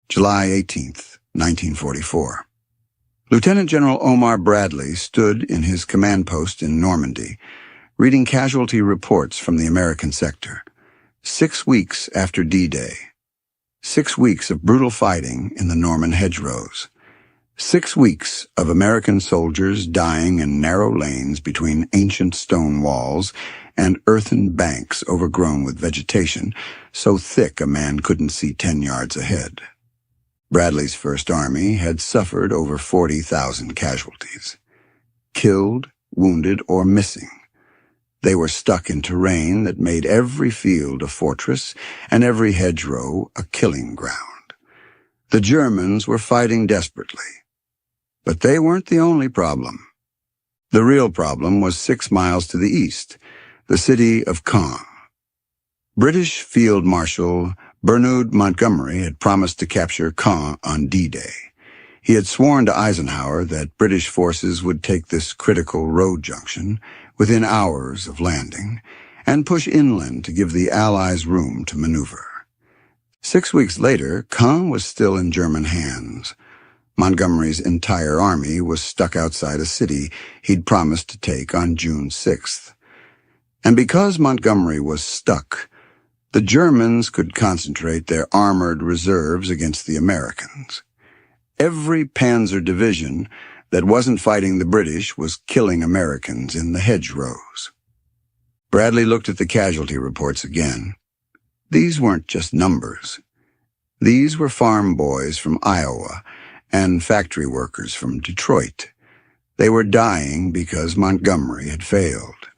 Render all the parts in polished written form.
July 18th, 1944. Lieutenant General Omar Bradley stood in his command post in Normandy, reading casualty reports from the American sector. 6 weeks after D-Day. 6 weeks of brutal fighting in the Norman hedgerows. 6 weeks of American soldiers dying in narrow lanes between ancient stone walls and earthen banks overgrown with vegetation so thick a man couldn't see 10 yards ahead. Bradley's First Army had suffered over 40,000 casualties. Killed, wounded, or missing. They were stuck in terrain that made every field a fortress and every hedgerow a killing ground. The Germans were fighting desperately. But they weren't the only problem. The real problem was 6 miles to the east, the city of Caen. British Field Marshal Bernard Montgomery had promised to capture Caen on D-Day. He had sworn to Eisenhower that British forces would take this critical road junction within hours of landing and push inland to give the Allies room to maneuver. 6 weeks later, Caen was still in German hands. Montgomery's entire army was stuck outside a city he'd promised to take on June 6th. And because Montgomery was stuck, the Germans could concentrate their armored reserves against the Americans. Every panzer division that wasn't fighting the British was killing Americans in the hedgerows. Bradley looked at the casualty reports again. These weren't just numbers. These were farm boys from Iowa and factory workers from Detroit. They were dying because Montgomery had failed.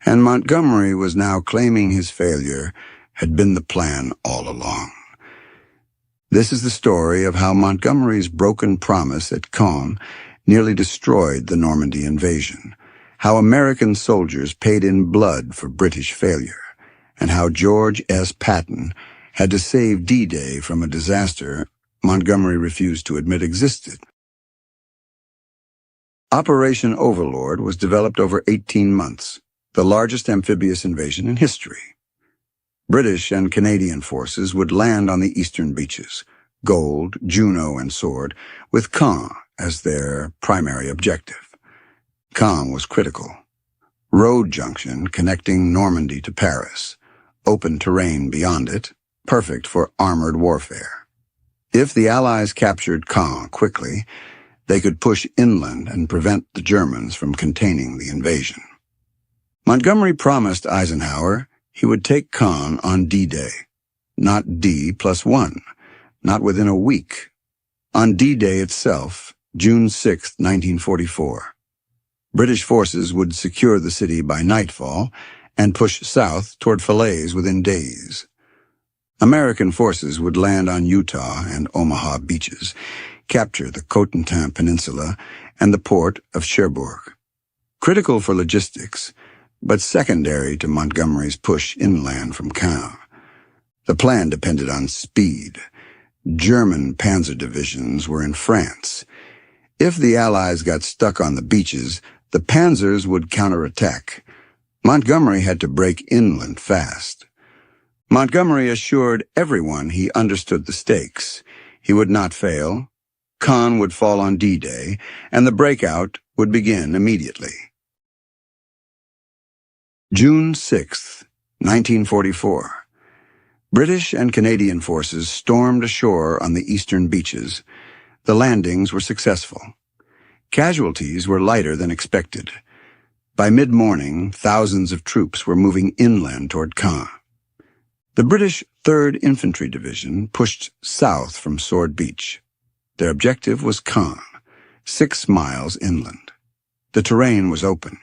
And Montgomery was now claiming his failure had been the plan all along. This is the story of how Montgomery's broken promise at Caen nearly destroyed the Normandy invasion, how American soldiers paid in blood for British failure, and how George S. Patton had to save D-Day from a disaster Montgomery refused to admit existed. Operation Overlord was developed over 18 months, the largest amphibious invasion in history. British and Canadian forces would land on the eastern beaches, Gold, Juno, and Sword, with Caen as their primary objective. Caen was critical. Road junction connecting Normandy to Paris, open terrain beyond it, perfect for armored warfare. If the Allies captured Caen quickly, they could push inland and prevent the Germans from containing the invasion. Montgomery promised Eisenhower he would take Caen on D-Day, not D+1, not within a week. On D-Day itself, June 6, 1944, British forces would secure the city by nightfall and push south toward Falaise within days. American forces would land on Utah and Omaha beaches, capture the Cotentin Peninsula and the port of Cherbourg. Critical for logistics, but secondary to Montgomery's push inland from Caen. The plan depended on speed. German panzer divisions were in France. If the Allies got stuck on the beaches, the panzers would counterattack. Montgomery had to break inland fast. Montgomery assured everyone he understood the stakes. He would not fail. Caen would fall on D-Day, and the breakout would begin immediately. June 6, 1944. British and Canadian forces stormed ashore on the eastern beaches. The landings were successful. Casualties were lighter than expected. By mid-morning, thousands of troops were moving inland toward Caen. The British 3rd Infantry Division pushed south from Sword Beach. Their objective was Caen, 6 miles inland. The terrain was open.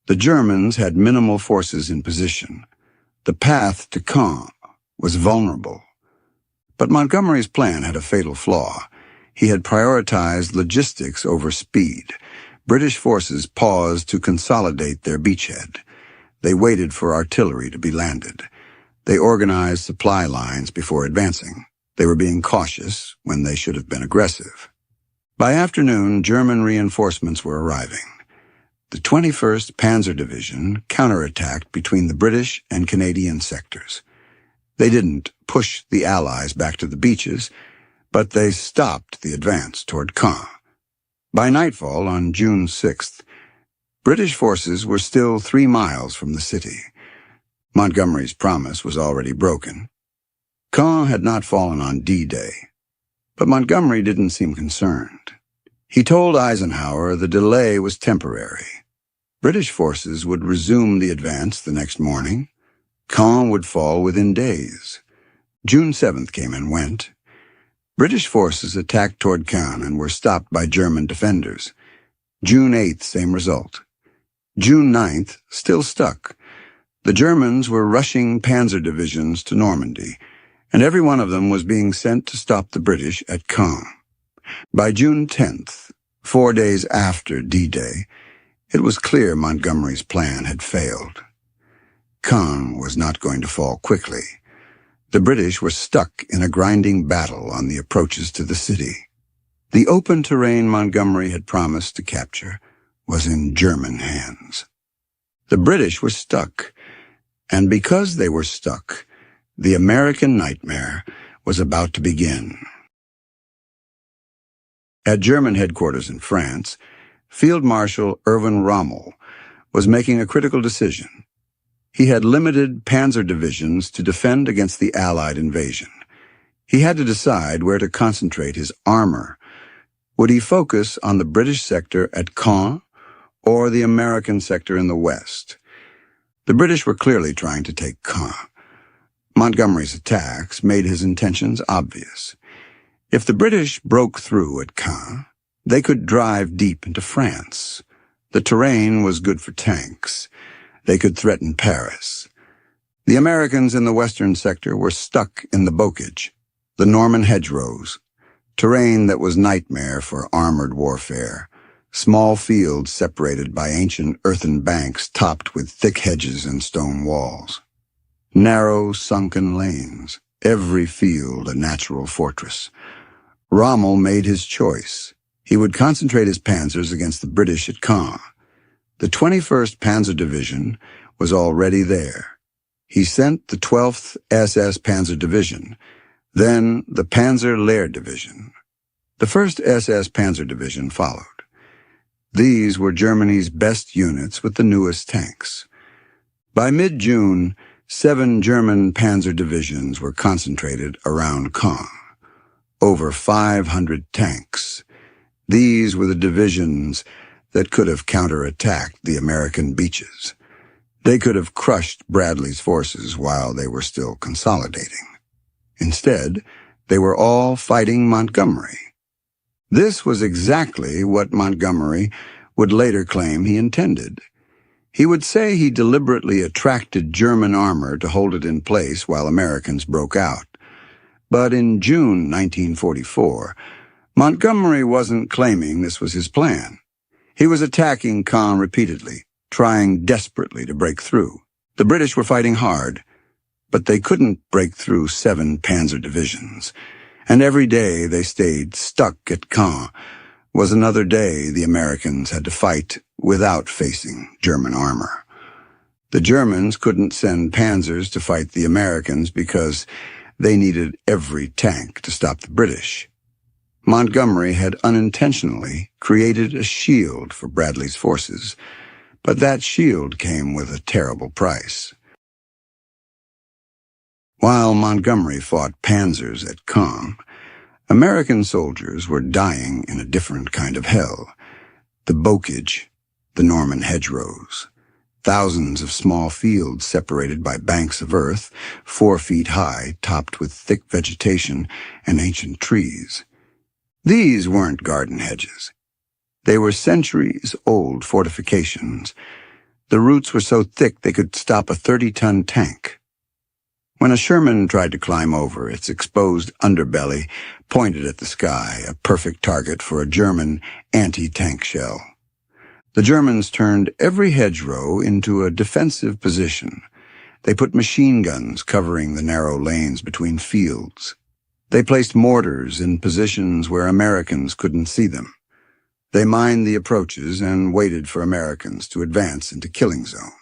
The Germans had minimal forces in position. The path to Caen was vulnerable. But Montgomery's plan had a fatal flaw. He had prioritized logistics over speed. British forces paused to consolidate their beachhead. They waited for artillery to be landed. They organized supply lines before advancing. They were being cautious when they should have been aggressive. By afternoon, German reinforcements were arriving. The 21st Panzer Division counterattacked between the British and Canadian sectors. They didn't push the Allies back to the beaches. but they stopped the advance toward Caen. By nightfall on June 6th, British forces were still 3 miles from the city. Montgomery's promise was already broken. Caen had not fallen on D-Day, but Montgomery didn't seem concerned. He told Eisenhower the delay was temporary. British forces would resume the advance the next morning. Caen would fall within days. June 7th came and went. British forces attacked toward Caen and were stopped by German defenders. June 8th, same result. June 9th, still stuck. The Germans were rushing panzer divisions to Normandy, and every one of them was being sent to stop the British at Caen. By June 10th, 4 days after D-Day, it was clear Montgomery's plan had failed. Caen was not going to fall quickly. The British were stuck in a grinding battle on the approaches to the city. The open terrain Montgomery had promised to capture was in German hands. The British were stuck, and because they were stuck, the American nightmare was about to begin. At German headquarters in France, Field Marshal Erwin Rommel was making a critical decision. He had limited panzer divisions to defend against the Allied invasion. He had to decide where to concentrate his armor. Would he focus on the British sector at Caen or the American sector in the west? The British were clearly trying to take Caen. Montgomery's attacks made his intentions obvious. If the British broke through at Caen, they could drive deep into France. The terrain was good for tanks. They could threaten Paris. The Americans in the western sector were stuck in the bocage, the Norman hedgerows, terrain that was nightmare for armored warfare, small fields separated by ancient earthen banks topped with thick hedges and stone walls. Narrow, sunken lanes, every field a natural fortress. Rommel made his choice. He would concentrate his panzers against the British at Caen. The 21st Panzer Division was already there. He sent the 12th SS Panzer Division, then the Panzer Lehr Division. The 1st SS Panzer Division followed. These were Germany's best units with the newest tanks. By mid-June, 7 German panzer divisions were concentrated around Caen. Over 500 tanks. These were the divisions that could have counterattacked the American beaches. They could have crushed Bradley's forces while they were still consolidating. Instead, they were all fighting Montgomery. This was exactly what Montgomery would later claim he intended. He would say he deliberately attracted German armor to hold it in place while Americans broke out. But in June 1944, Montgomery wasn't claiming this was his plan. He was attacking Caen repeatedly, trying desperately to break through. The British were fighting hard, but they couldn't break through 7 panzer divisions. And every day they stayed stuck at Caen was another day the Americans had to fight without facing German armor. The Germans couldn't send panzers to fight the Americans because they needed every tank to stop the British. Montgomery had unintentionally created a shield for Bradley's forces, but that shield came with a terrible price. While Montgomery fought panzers at Caen, American soldiers were dying in a different kind of hell. The bocage, the Norman hedgerows, thousands of small fields separated by banks of earth, 4 feet high, topped with thick vegetation and ancient trees. These weren't garden hedges. They were centuries-old fortifications. The roots were so thick they could stop a 30-ton tank. When a Sherman tried to climb over, its exposed underbelly pointed at the sky, a perfect target for a German anti-tank shell. The Germans turned every hedgerow into a defensive position. They put machine guns covering the narrow lanes between fields. They placed mortars in positions where Americans couldn't see them. They mined the approaches and waited for Americans to advance into killing zones.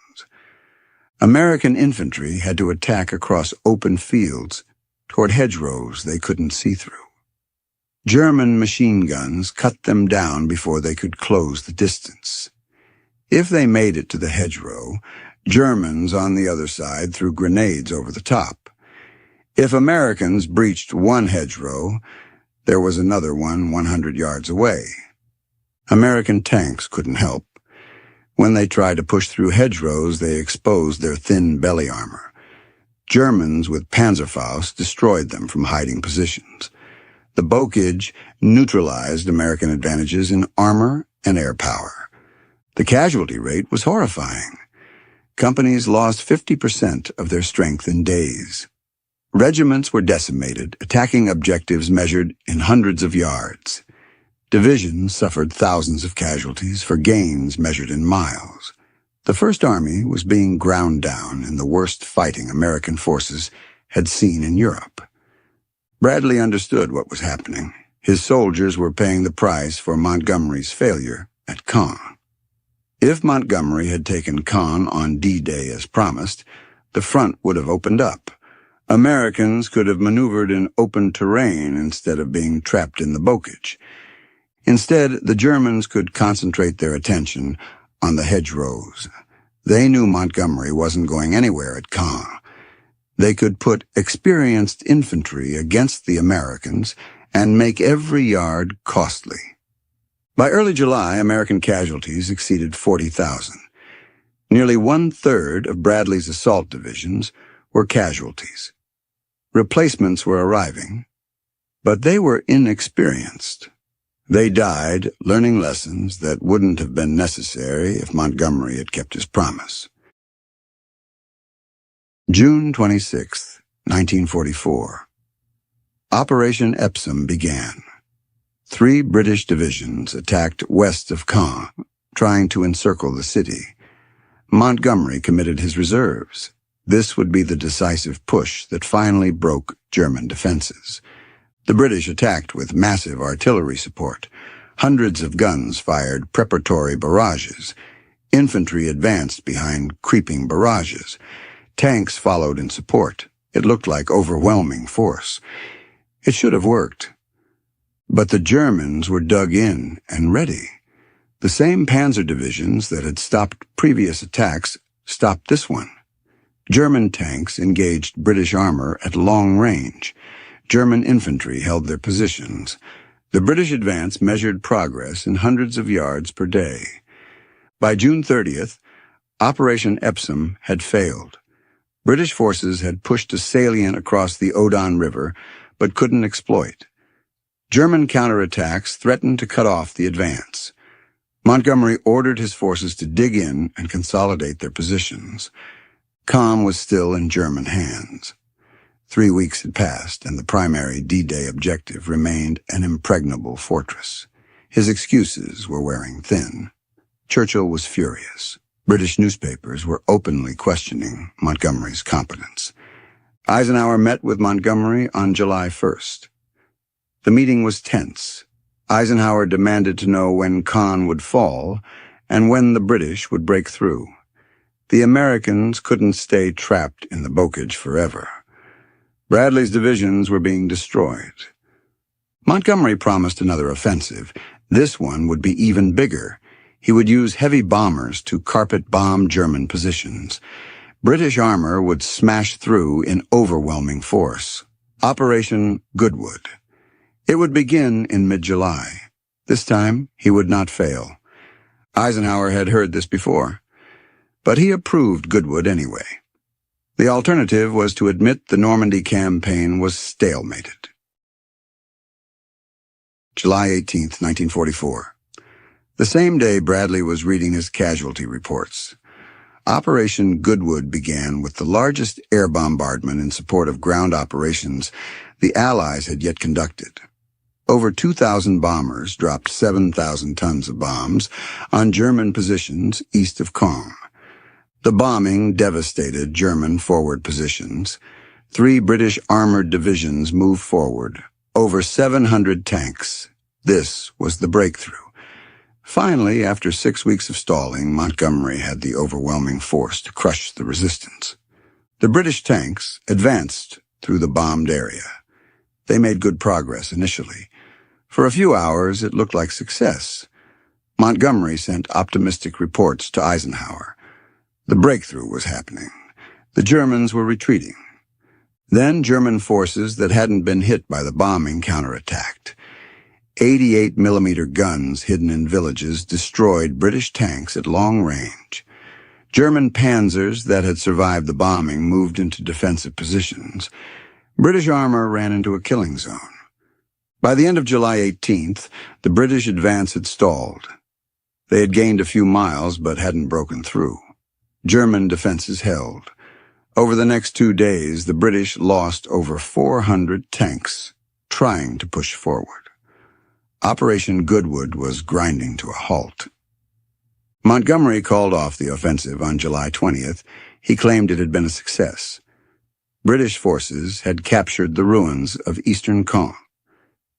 American infantry had to attack across open fields toward hedgerows they couldn't see through. German machine guns cut them down before they could close the distance. If they made it to the hedgerow, Germans on the other side threw grenades over the top. If Americans breached one hedgerow, there was another one 100 yards away. American tanks couldn't help. When they tried to push through hedgerows, they exposed their thin belly armor. Germans with Panzerfaust destroyed them from hiding positions. The Bocage neutralized American advantages in armor and air power. The casualty rate was horrifying. Companies lost 50% of their strength in days. Regiments were decimated, attacking objectives measured in hundreds of yards. Divisions suffered thousands of casualties for gains measured in miles. The First Army was being ground down in the worst fighting American forces had seen in Europe. Bradley understood what was happening. His soldiers were paying the price for Montgomery's failure at Caen. If Montgomery had taken Caen on D-Day as promised, the front would have opened up. Americans could have maneuvered in open terrain instead of being trapped in the Bocage. Instead, the Germans could concentrate their attention on the hedgerows. They knew Montgomery wasn't going anywhere at Caen. They could put experienced infantry against the Americans and make every yard costly. By early July, American casualties exceeded 40,000. Nearly one-third of Bradley's assault divisions were casualties. Replacements were arriving, but they were inexperienced. They died learning lessons that wouldn't have been necessary if Montgomery had kept his promise. June 26, 1944. Operation Epsom began. 3 British divisions attacked west of Caen, trying to encircle the city. Montgomery committed his reserves. This would be the decisive push that finally broke German defenses. The British attacked with massive artillery support. Hundreds of guns fired preparatory barrages. Infantry advanced behind creeping barrages. Tanks followed in support. It looked like overwhelming force. It should have worked. But the Germans were dug in and ready. The same panzer divisions that had stopped previous attacks stopped this one. German tanks engaged British armor at long range. German infantry held their positions. The British advance measured progress in hundreds of yards per day. By June 30th, Operation Epsom had failed. British forces had pushed a salient across the Odon River, but couldn't exploit. German counterattacks threatened to cut off the advance. Montgomery ordered his forces to dig in and consolidate their positions. Caen was still in German hands. 3 weeks had passed, and the primary D-Day objective remained an impregnable fortress. His excuses were wearing thin. Churchill was furious. British newspapers were openly questioning Montgomery's competence. Eisenhower met with Montgomery on July 1st. The meeting was tense. Eisenhower demanded to know when Caen would fall and when the British would break through. The Americans couldn't stay trapped in the Bocage forever. Bradley's divisions were being destroyed. Montgomery promised another offensive. This one would be even bigger. He would use heavy bombers to carpet-bomb German positions. British armor would smash through in overwhelming force. Operation Goodwood. It would begin in mid-July. This time, he would not fail. Eisenhower had heard this before, but he approved Goodwood anyway. The alternative was to admit the Normandy campaign was stalemated. July 18, 1944. The same day Bradley was reading his casualty reports. Operation Goodwood began with the largest air bombardment in support of ground operations the Allies had yet conducted. Over 2,000 bombers dropped 7,000 tons of bombs on German positions east of Caen. The bombing devastated German forward positions. 3 British armored divisions moved forward. Over 700 tanks. This was the breakthrough. Finally, after 6 weeks of stalling, Montgomery had the overwhelming force to crush the resistance. The British tanks advanced through the bombed area. They made good progress initially, For a few hours, it looked like success. Montgomery sent optimistic reports to Eisenhower. The breakthrough was happening. The Germans were retreating. Then German forces that hadn't been hit by the bombing counterattacked. 88-millimeter guns hidden in villages destroyed British tanks at long range. German panzers that had survived the bombing moved into defensive positions. British armor ran into a killing zone. By the end of July 18th, the British advance had stalled. They had gained a few miles but hadn't broken through. German defenses held. Over the next 2 days, the British lost over 400 tanks trying to push forward. Operation Goodwood was grinding to a halt. Montgomery called off the offensive on July 20th. He claimed it had been a success. British forces had captured the ruins of eastern Caen.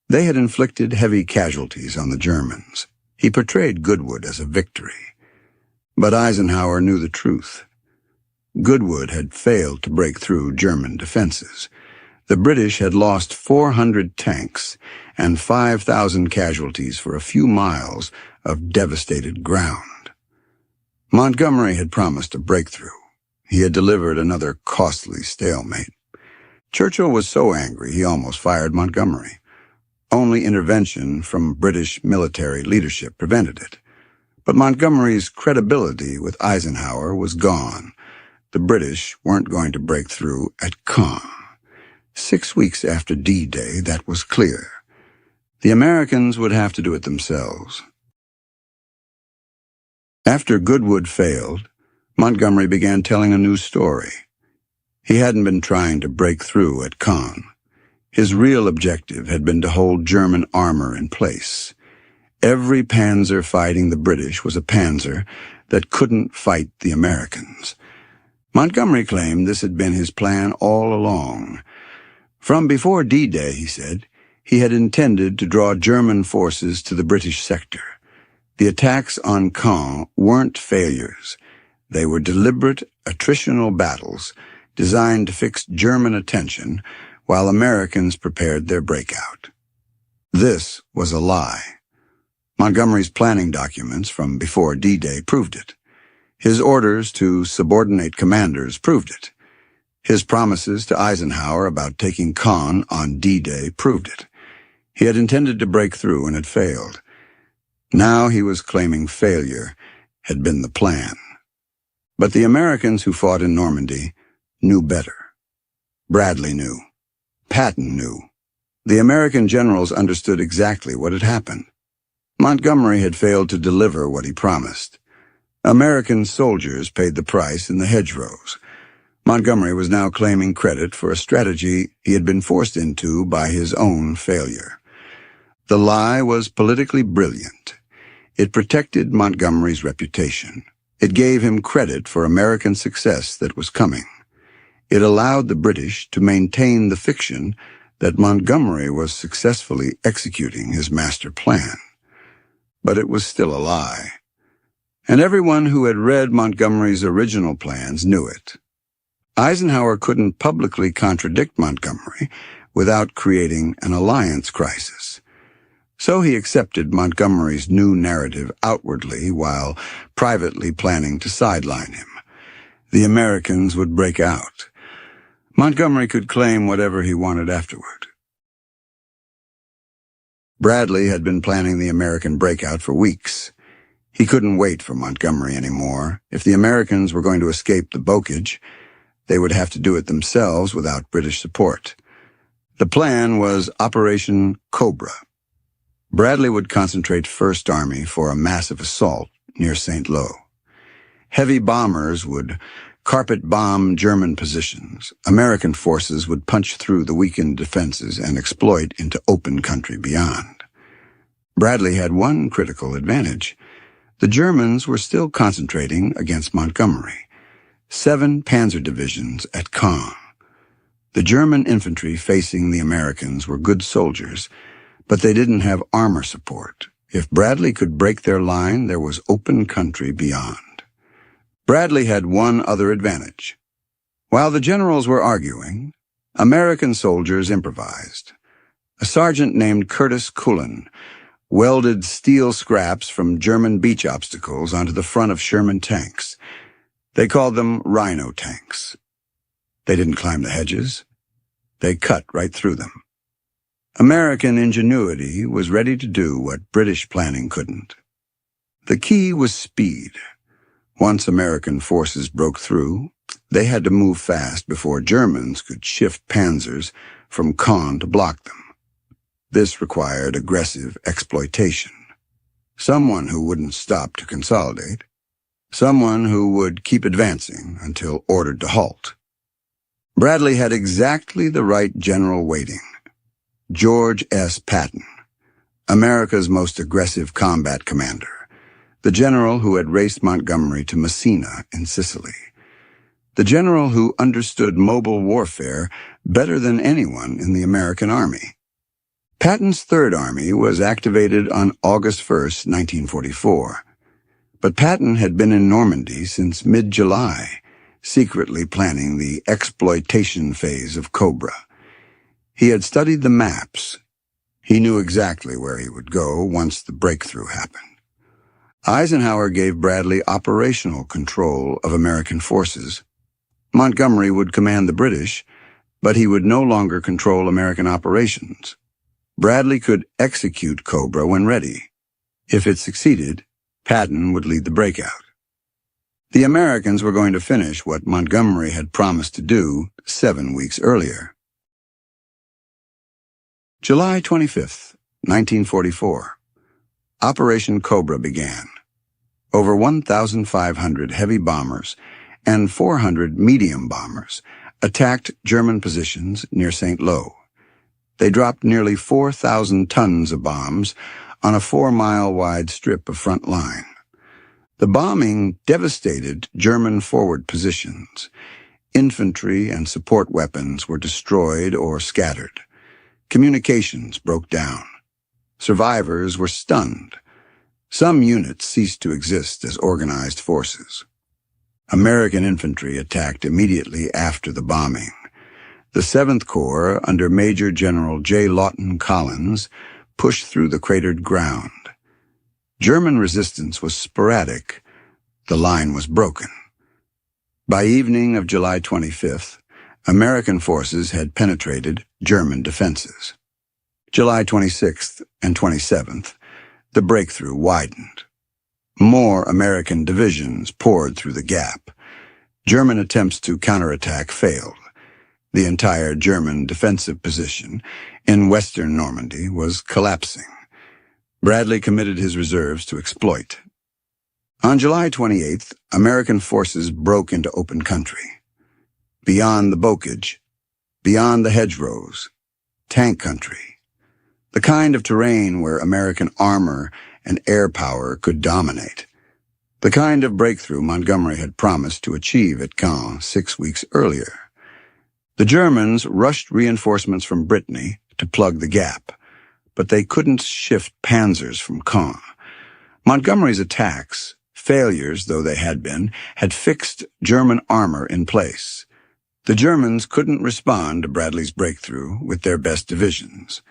They had inflicted heavy casualties on the Germans. He portrayed Goodwood as a victory. But Eisenhower knew the truth. Goodwood had failed to break through German defenses. The British had lost 400 tanks and 5,000 casualties for a few miles of devastated ground. Montgomery had promised a breakthrough. He had delivered another costly stalemate. Churchill was so angry he almost fired Montgomery. Only intervention from British military leadership prevented it. But Montgomery's credibility with Eisenhower was gone. The British weren't going to break through at Caen. 6 weeks after D-Day, that was clear. The Americans would have to do it themselves. After Goodwood failed, Montgomery began telling a new story. He hadn't been trying to break through at Caen. His real objective had been to hold German armor in place. Every panzer fighting the British was a panzer that couldn't fight the Americans. Montgomery claimed this had been his plan all along. From before D-Day, he said, he had intended to draw German forces to the British sector. The attacks on Caen weren't failures. They were deliberate, attritional battles designed to fix German attention while Americans prepared their breakout. This was a lie. Montgomery's planning documents from before D-Day proved it. His orders to subordinate commanders proved it. His promises to Eisenhower about taking Caen on D-Day proved it. He had intended to break through and had failed. Now he was claiming failure had been the plan. But the Americans who fought in Normandy knew better. Bradley knew. Patton knew. The American generals understood exactly what had happened. Montgomery had failed to deliver what he promised. American soldiers paid the price in the hedgerows. Montgomery was now claiming credit for a strategy he had been forced into by his own failure. The lie was politically brilliant. It protected Montgomery's reputation. It gave him credit for American success that was coming. It allowed the British to maintain the fiction that Montgomery was successfully executing his master plan. But it was still a lie. And everyone who had read Montgomery's original plans knew it. Eisenhower couldn't publicly contradict Montgomery without creating an alliance crisis. So he accepted Montgomery's new narrative outwardly while privately planning to sideline him. The Americans would break out. Montgomery could claim whatever he wanted afterward. Bradley had been planning the American breakout for weeks. He couldn't wait for Montgomery anymore. If the Americans were going to escape the Bocage, they would have to do it themselves without British support. The plan was Operation Cobra. Bradley would concentrate First Army for a massive assault near St. Lo. Heavy bombers would carpet-bomb German positions. American forces would punch through the weakened defenses and exploit into open country beyond. Bradley had one critical advantage. The Germans were still concentrating against Montgomery. 7 panzer divisions at Caen. The German infantry facing the Americans were good soldiers, but they didn't have armor support. If Bradley could break their line, there was open country beyond. Bradley had one other advantage. While the generals were arguing, American soldiers improvised. A sergeant named Curtis Cullen welded steel scraps from German beach obstacles onto the front of Sherman tanks. They called them rhino tanks. They didn't climb the hedges. They cut right through them. American ingenuity was ready to do what British planning couldn't. The key was speed. Once American forces broke through, they had to move fast before Germans could shift panzers from Caen to block them. This required aggressive exploitation. Someone who wouldn't stop to consolidate. Someone who would keep advancing until ordered to halt. Bradley had exactly the right general waiting. George S. Patton, America's most aggressive combat commander, the general who had raced Montgomery to Messina in Sicily, the general who understood mobile warfare better than anyone in the American Army. Patton's Third Army was activated on August 1, 1944, but Patton had been in Normandy since mid-July, secretly planning the exploitation phase of Cobra. He had studied the maps. He knew exactly where he would go once the breakthrough happened. Eisenhower gave Bradley operational control of American forces. Montgomery would command the British, but he would no longer control American operations. Bradley could execute Cobra when ready. If it succeeded, Patton would lead the breakout. The Americans were going to finish what Montgomery had promised to do 7 weeks earlier. July 25, 1944. Operation Cobra began. Over 1,500 heavy bombers and 400 medium bombers attacked German positions near St. Lo. They dropped nearly 4,000 tons of bombs on a 4-mile-wide strip of front line. The bombing devastated German forward positions. Infantry and support weapons were destroyed or scattered. Communications broke down. Survivors were stunned. Some units ceased to exist as organized forces. American infantry attacked immediately after the bombing. The 7th Corps, under Major General J. Lawton Collins, pushed through the cratered ground. German resistance was sporadic. The line was broken. By evening of July 25th, American forces had penetrated German defenses. July 26th and 27th, the breakthrough widened. More American divisions poured through the gap. German attempts to counterattack failed. The entire German defensive position in western Normandy was collapsing. Bradley committed his reserves to exploit. On July 28th, American forces broke into open country. Beyond the bocage, beyond the hedgerows, tank country, the kind of terrain where American armor and air power could dominate, the kind of breakthrough Montgomery had promised to achieve at Caen 6 weeks earlier. The Germans rushed reinforcements from Brittany to plug the gap, but they couldn't shift panzers from Caen. Montgomery's attacks, failures though they had been, had fixed German armor in place. The Germans couldn't respond to Bradley's breakthrough with their best divisions.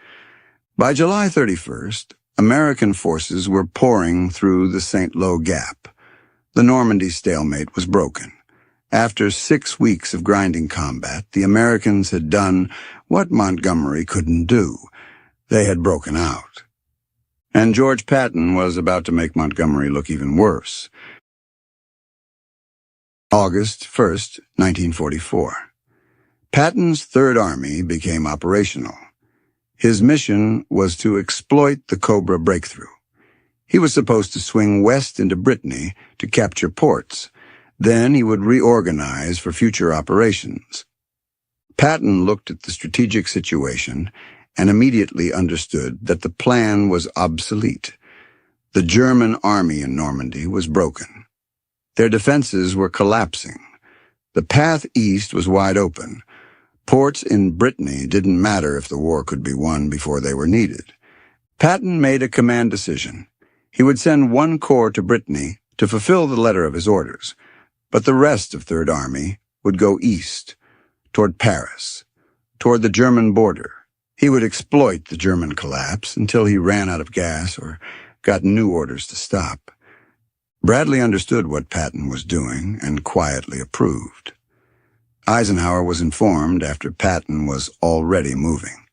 By July 31st, American forces were pouring through the St. Lo Gap. The Normandy stalemate was broken. After 6 weeks of grinding combat, the Americans had done what Montgomery couldn't do. They had broken out. And George Patton was about to make Montgomery look even worse. August 1st, 1944. Patton's Third Army became operational. His mission was to exploit the Cobra breakthrough. He was supposed to swing west into Brittany to capture ports. Then he would reorganize for future operations. Patton looked at the strategic situation and immediately understood that the plan was obsolete. The German army in Normandy was broken. Their defenses were collapsing. The path east was wide open. Ports in Brittany didn't matter if the war could be won before they were needed. Patton made a command decision. He would send 1 corps to Brittany to fulfill the letter of his orders, but the rest of Third Army would go east, toward Paris, toward the German border, He would exploit the German collapse until he ran out of gas or got new orders to stop. Bradley understood what Patton was doing and quietly approved. Eisenhower was informed after Patton was already moving.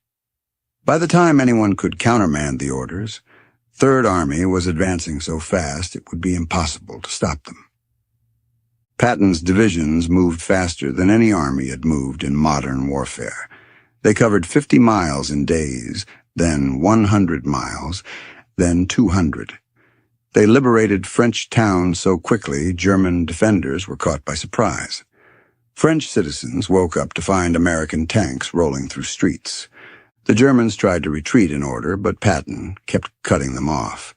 By the time anyone could countermand the orders, Third Army was advancing so fast it would be impossible to stop them. Patton's divisions moved faster than any army had moved in modern warfare. They covered 50 miles in days, then 100 miles, then 200. They liberated French towns so quickly German defenders were caught by surprise. French citizens woke up to find American tanks rolling through streets. The Germans tried to retreat in order, but Patton kept cutting them off.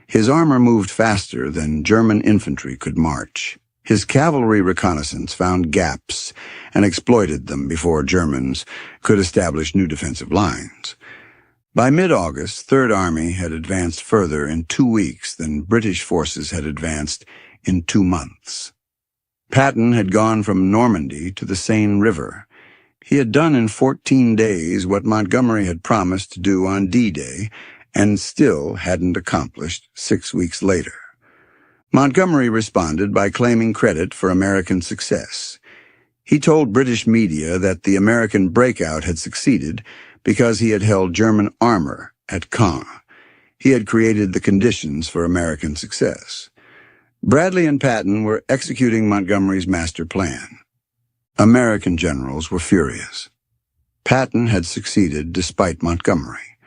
His armor moved faster than German infantry could march. His cavalry reconnaissance found gaps and exploited them before Germans could establish new defensive lines. By mid-August, Third Army had advanced further in 2 weeks than British forces had advanced in 2 months. Patton had gone from Normandy to the Seine River. He had done in 14 days what Montgomery had promised to do on D-Day and still hadn't accomplished 6 weeks later. Montgomery responded by claiming credit for American success. He told British media that the American breakout had succeeded because he had held German armor at Caen. He had created the conditions for American success. Bradley and Patton were executing Montgomery's master plan. American generals were furious. Patton had succeeded despite Montgomery,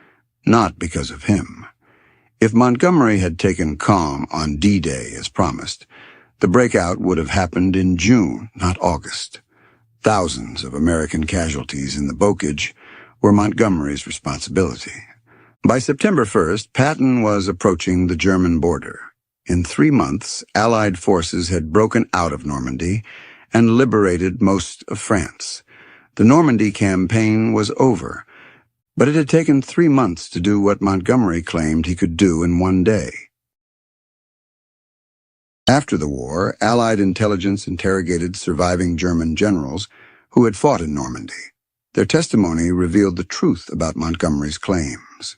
not because of him. If Montgomery had taken Caen on D-Day as promised, the breakout would have happened in June, not August. Thousands of American casualties in the Bocage were Montgomery's responsibility. By September 1st, Patton was approaching the German border. In 3 months, Allied forces had broken out of Normandy and liberated most of France. The Normandy campaign was over, but it had taken 3 months to do what Montgomery claimed he could do in 1 day. After the war, Allied intelligence interrogated surviving German generals who had fought in Normandy. Their testimony revealed the truth about Montgomery's claims.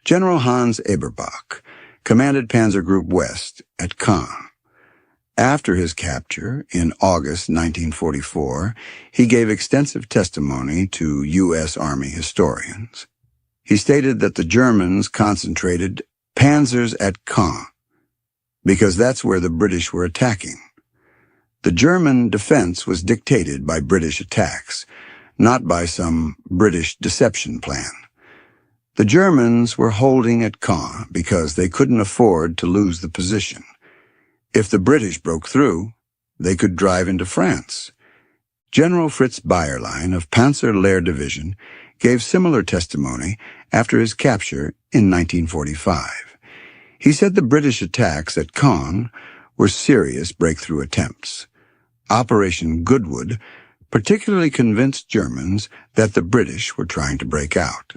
General Hans Eberbach commanded Panzer Group West at Caen. After his capture, in August 1944, he gave extensive testimony to U.S. Army historians. He stated that the Germans concentrated panzers at Caen because that's where the British were attacking. The German defense was dictated by British attacks, not by some British deception plan. The Germans were holding at Caen because they couldn't afford to lose the position. If the British broke through, they could drive into France. General Fritz Bayerlein of Panzer Lehr Division gave similar testimony after his capture in 1945. He said the British attacks at Caen were serious breakthrough attempts. Operation Goodwood particularly convinced Germans that the British were trying to break out.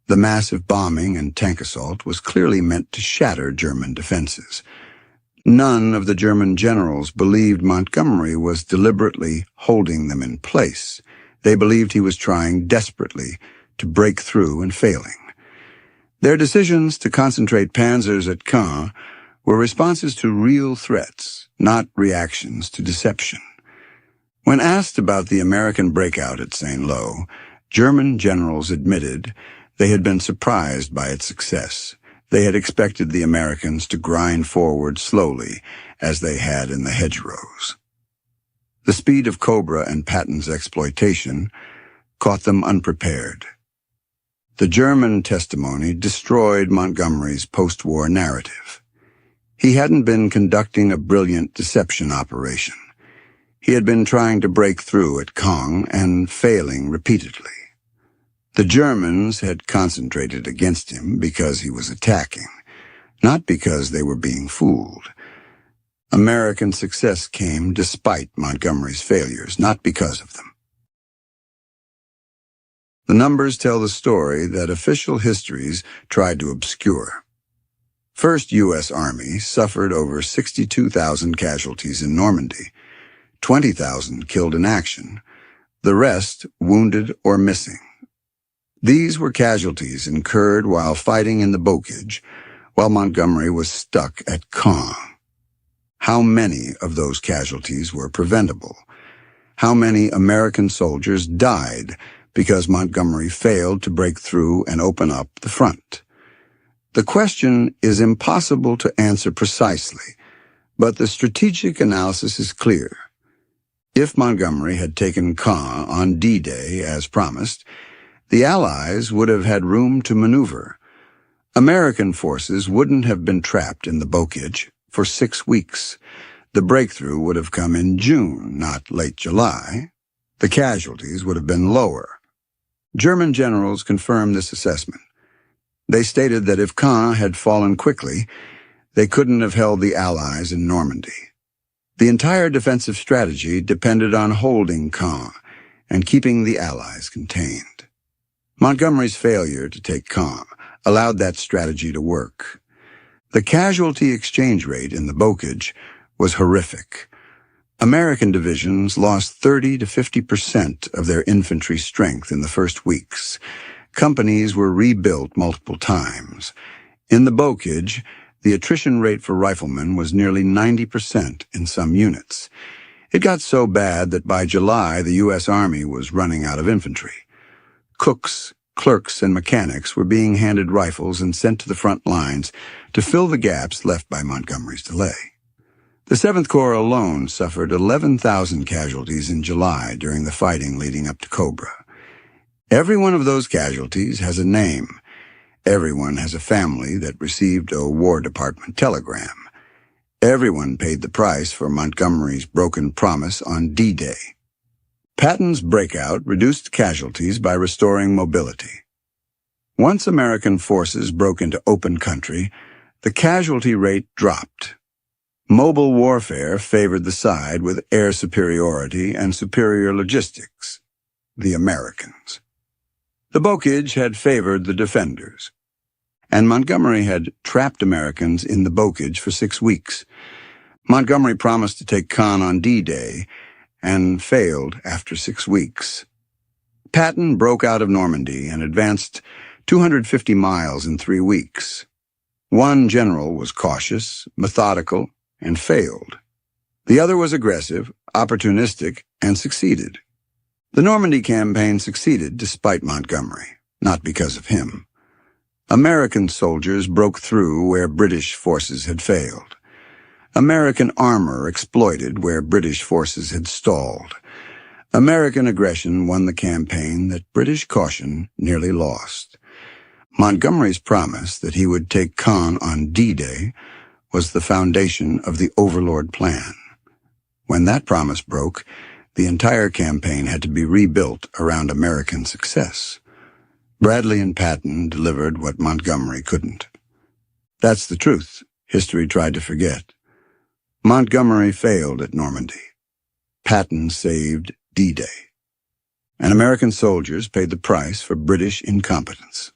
The massive bombing and tank assault was clearly meant to shatter German defenses. None of the German generals believed Montgomery was deliberately holding them in place. They believed he was trying desperately to break through and failing. Their decisions to concentrate panzers at Caen were responses to real threats, not reactions to deception. When asked about the American breakout at Saint-Lô, German generals admitted they had been surprised by its success. They had expected the Americans to grind forward slowly, as they had in the hedgerows. The speed of Cobra and Patton's exploitation caught them unprepared. The German testimony destroyed Montgomery's post-war narrative. He hadn't been conducting a brilliant deception operation. He had been trying to break through at Caen and failing repeatedly. The Germans had concentrated against him because he was attacking, not because they were being fooled. American success came despite Montgomery's failures, not because of them. The numbers tell the story that official histories tried to obscure. First U.S. Army suffered over 62,000 casualties in Normandy, 20,000 killed in action, the rest wounded or missing. These were casualties incurred while fighting in the Bocage, while Montgomery was stuck at Caen. How many of those casualties were preventable? How many American soldiers died because Montgomery failed to break through and open up the front? The question is impossible to answer precisely, but the strategic analysis is clear. If Montgomery had taken Caen on D-Day as promised, the Allies would have had room to maneuver. American forces wouldn't have been trapped in the Bocage for 6 weeks. The breakthrough would have come in June, not late July. The casualties would have been lower. German generals confirmed this assessment. They stated that if Caen had fallen quickly, they couldn't have held the Allies in Normandy. The entire defensive strategy depended on holding Caen and keeping the Allies contained. Montgomery's failure to take Caen allowed that strategy to work. The casualty exchange rate in the Bocage was horrific. American divisions lost 30 to 50% of their infantry strength in the first weeks. Companies were rebuilt multiple times. In the Bocage, the attrition rate for riflemen was nearly 90% in some units. It got so bad that by July the U.S. Army was running out of infantry. Cooks, clerks, and mechanics were being handed rifles and sent to the front lines to fill the gaps left by Montgomery's delay. The 7th Corps alone suffered 11,000 casualties in July during the fighting leading up to Cobra. Every one of those casualties has a name. Everyone has a family that received a War Department telegram. Everyone paid the price for Montgomery's broken promise on D-Day. Patton's breakout reduced casualties by restoring mobility. Once American forces broke into open country, the casualty rate dropped. Mobile warfare favored the side with air superiority and superior logistics, the Americans. The Bocage had favored the defenders, and Montgomery had trapped Americans in the Bocage for 6 weeks. Montgomery promised to take Caen on D-Day and failed after 6 weeks. Patton broke out of Normandy and advanced 250 miles in 3 weeks. One general was cautious, methodical, and failed. The other was aggressive, opportunistic, and succeeded. The Normandy campaign succeeded despite Montgomery, not because of him. American soldiers broke through where British forces had failed. American armor exploited where British forces had stalled. American aggression won the campaign that British caution nearly lost. Montgomery's promise that he would take Caen on D-Day was the foundation of the Overlord Plan. When that promise broke, the entire campaign had to be rebuilt around American success. Bradley and Patton delivered what Montgomery couldn't. That's the truth history tried to forget. Montgomery failed at Normandy. Patton saved D-Day. And American soldiers paid the price for British incompetence.